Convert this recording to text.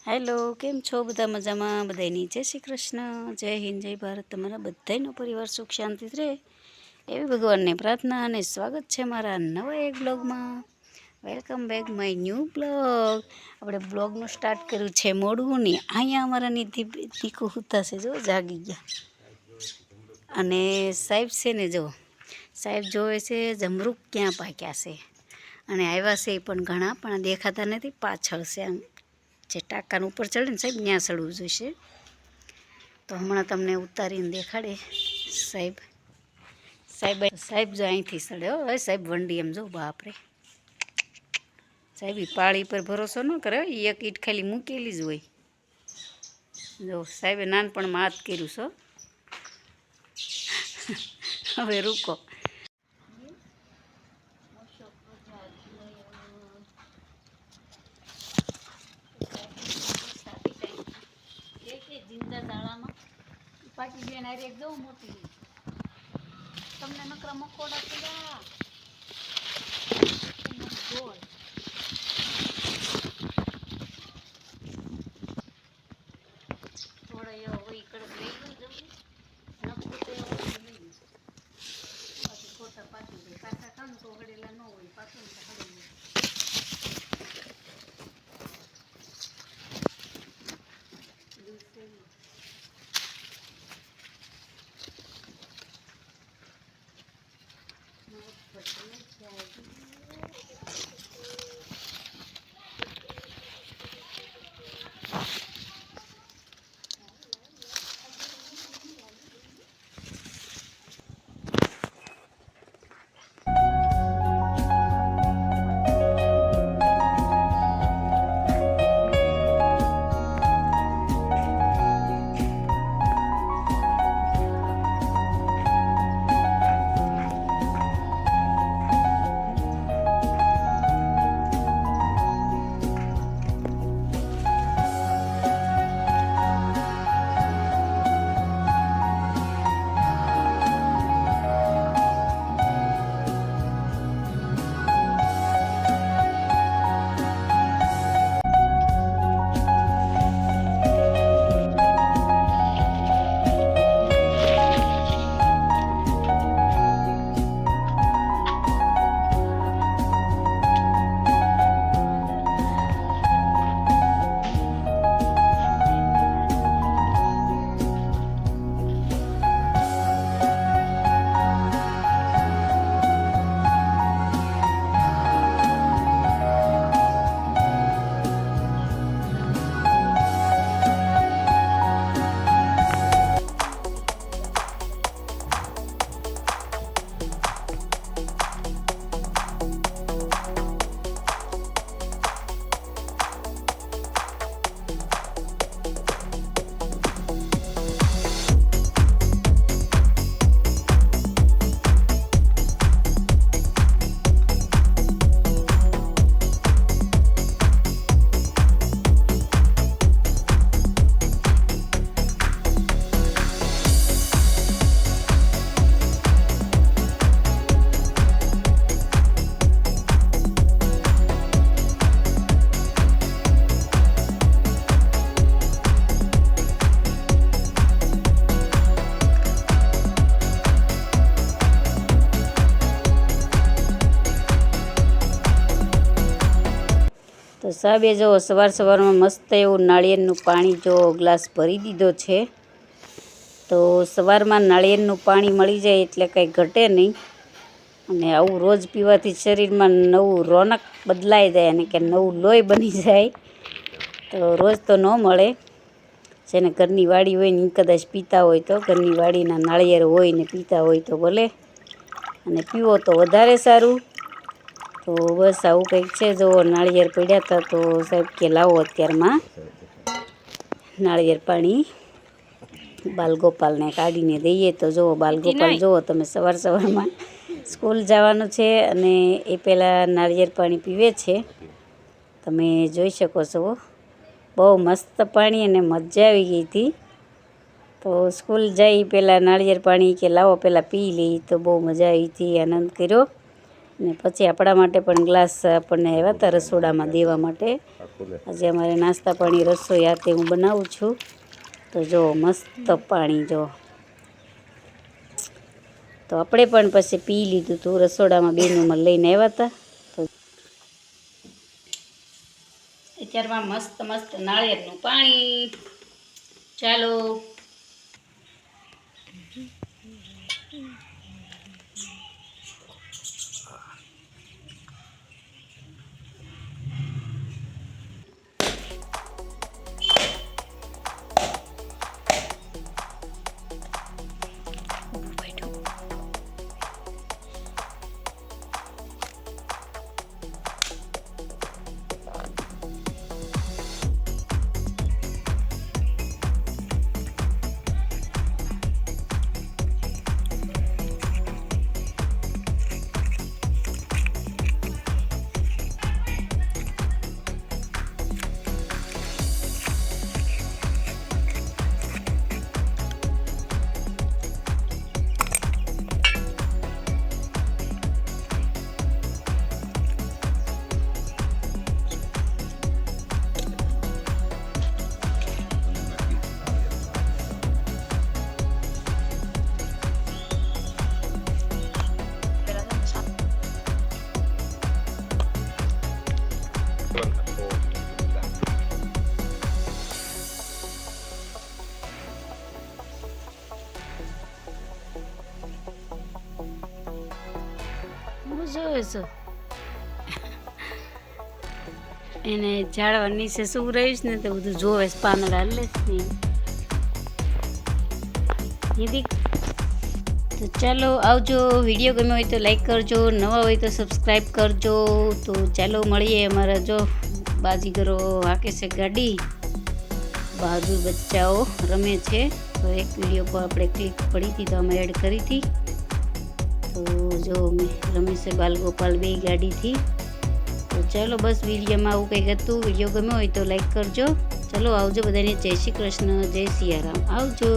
Hello, કેમ છો? બધા મજામાં? બધાની જય શ્રી કૃષ્ણ, જય હિન્દ, જય ભારત. તમારા બધાનો પરિવાર સુખ શાંતિથી રહે એવી ભગવાનને પ્રાર્થના અને સ્વાગત છે મારા નવા એક બ્લોગમાં. Welcome back my new blog. આપણે બ્લોગનું સ્ટાર્ટ કર્યું છે મોડું ને અહીંયા અમારા દીકુ હુતા છે, જો જાગી ગયા. અને સાહેબ છે ને, જો સાહેબ જોવે છે જમરૂક ક્યાં પાક્યા છે. અને આવ્યા છે પણ ઘણા, પણ દેખાતા નથી, પાછળ છે આમ જે ટાંકાનું ઉપર ચડે ને સાહેબ ત્યાં ચડવું જોઈશે. તો હમણાં તમને ઉતારીને દેખાડે સાહેબ. સાહેબ જો અહીંથી ચડે હો. હવે સાહેબ વંડી એમ જો, બાપરે સાહેબ પાળી પર ભરોસો ન કરે, એક ઈંટ ખાલી મૂકેલી જ હોય. જો સાહેબે નાનપણમાં હાથ કર્યું છો. હવે રૂકો. જિંદા તાળામાં પાટી બેન આરે એક જવું મોટી તમને નકરા મકોડા પડ્યા. ગોળ થોડો એવો હોય કડક લઈ ગયો જલ્દી નકરું તો એવો લઈ ગયું. પછી ખોટા પાછું જાય કાંઠા ખાવ તો હળેલા ન હોય, પાછું હળેલું. તો સાહેબે જો સવારમાં મસ્ત એવું નાળિયેરનું પાણી જો ગ્લાસ ભરી દીધો છે. તો સવારમાં નાળિયેરનું પાણી મળી જાય એટલે કંઈ ઘટે નહીં. અને આવું રોજ પીવાથી શરીરમાં નવું રોનક બદલાઈ જાય અને કે નવું લોહી બની જાય. તો રોજ તો ન મળે. જેને ઘરની વાડી હોય ને કદાચ પીતા હોય તો ઘરની વાડીના નાળિયેર હોય ને પીતા હોય તો ભલે, અને પીવો તો વધારે સારું. તો બસ આવું કંઈક છે. જો નાળિયેર પડ્યા હતા તો સાહેબ કે લાવો અત્યારમાં નાળિયેર પાણી બાલગોપાલને કાઢીને દઈએ. તો જુઓ બાલગોપાલ જુઓ તમે, સવારમાં સ્કૂલ જવાનું છે અને એ પહેલાં નાળિયેર પાણી પીવે છે. તમે જોઈ શકો છો, બહુ મસ્ત પાણી અને મજા આવી ગઈ હતી. તો સ્કૂલ જઈ પહેલાં નાળિયેર પાણી કે લાવો પહેલાં પી લઈ, તો બહુ મજા આવી હતી, આનંદ કર્યો. ને પછી આપણા માટે પણ ગ્લાસ આપણને આવ્યા હતા રસોડામાં દેવા માટે. આજે અમારે નાસ્તા પાણી રસોઈ આ તે હું બનાવું છું. તો જો મસ્ત પાણી જો, તો આપણે પણ પછી પી લીધું હતું રસોડામાં બેનોમાં લઈને આવ્યા હતા. તો અત્યારમાં મસ્ત મસ્ત નાળિયેરનું પાણી. ચાલો જોવે છો એને ઝાડવા નીચે શું રહીશ ને તો બધું જોવે છે, પાંદડા એટલે જ નહીં. તો ચાલો આવજો. વિડીયો ગમ્યો હોય તો લાઈક કરજો, નવા હોય તો સબસ્ક્રાઈબ કરજો. તો ચાલો મળીએ. અમારા જો બાજીગરો હાકે છે ગાડી, બહાદુર બચ્ચાઓ રમે છે. તો એક વિડીયો પર આપણે ક્લિક પડી હતી તો અમે એડ કરી હતી. તો જો રમે છે બાલગોપાલ બે ગાડીથી. તો ચાલો બસ વિડીયોમાં આવું કંઈક હતું. વિડીયો ગમ્યો હોય તો લાઈક કરજો. ચાલો આવજો બધાને. જય શ્રી કૃષ્ણ, જય સિયારામ. આવજો.